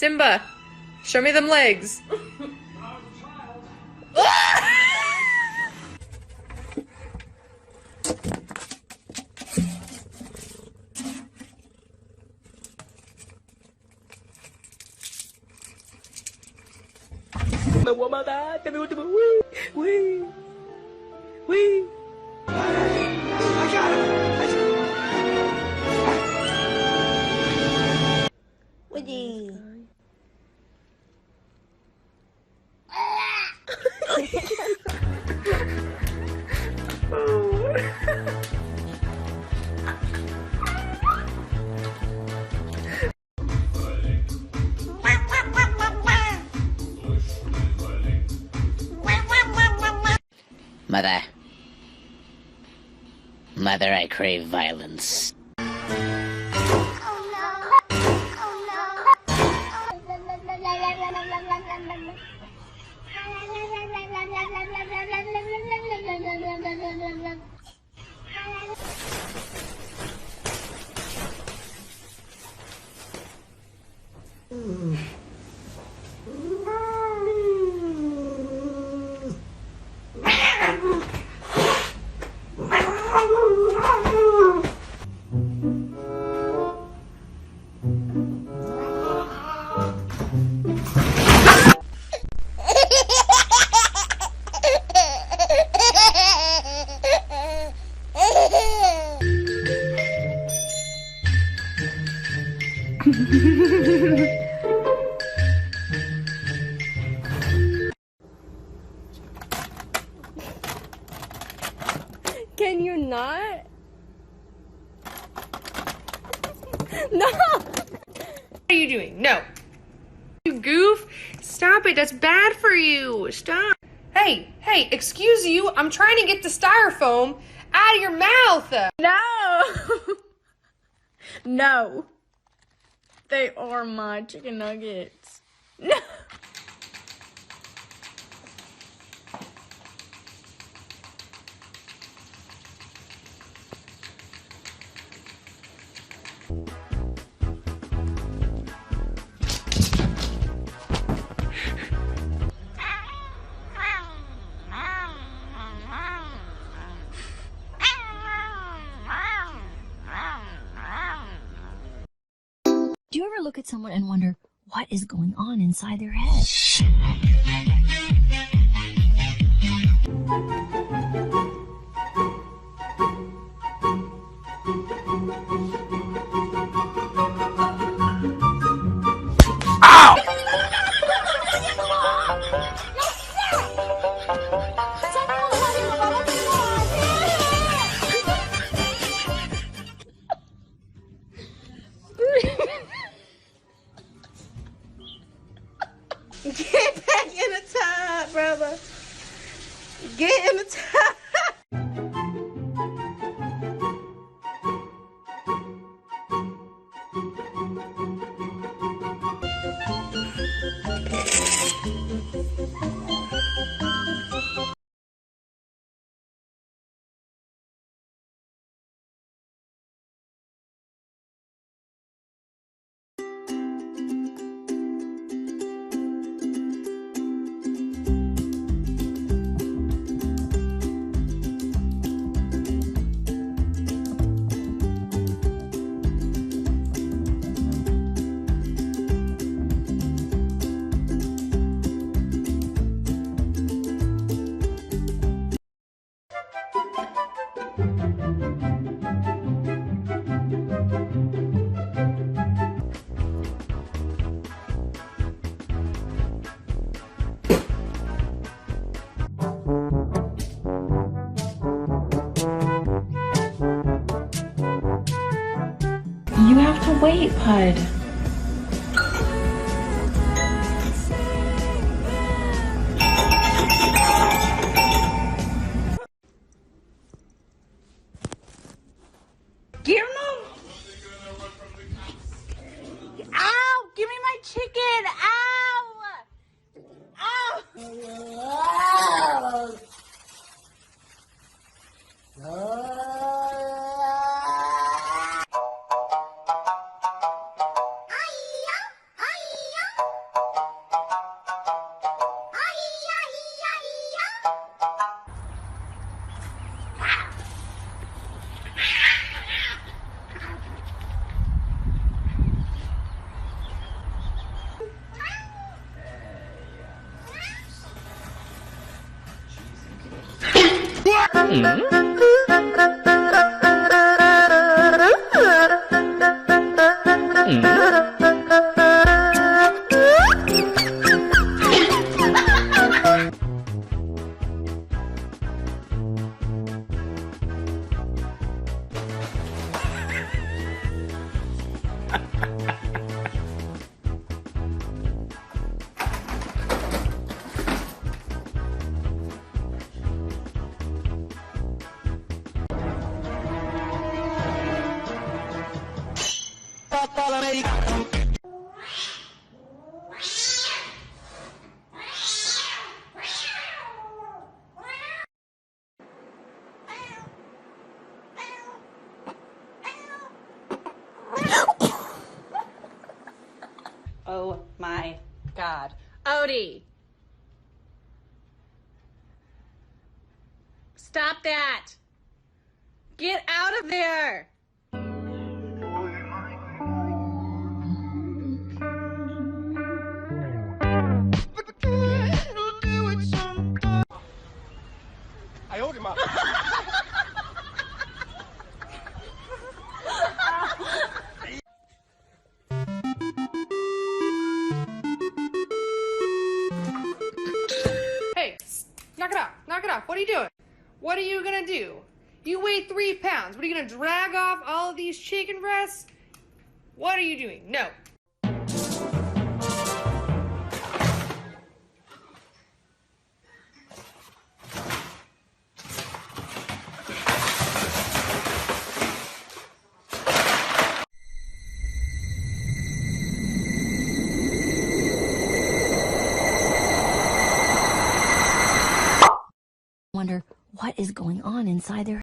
Simba, show me them legs. Woody. Mother. Mother, I crave violence. Can you not? No! What are you doing? No. You goof. Stop it. That's bad for you. Stop. Hey, excuse you. I'm trying to get the styrofoam out of your mouth. No! No. They are my chicken nuggets. No! Do you ever look at someone and wonder what is going on inside their head? Get back in the tub, brother. Get in the tub. You have to wait, Pud. Give him. Ow! Give me my chicken! Ow! Ow! Oh my God. Odie! Stop that! Get out of there! I hold him up. Hey, knock it off. Knock it off. What are you doing? What are you gonna do? You weigh 3 pounds. What are you gonna drag off all of these chicken breasts? What are you doing? No. Wonder what is going on inside their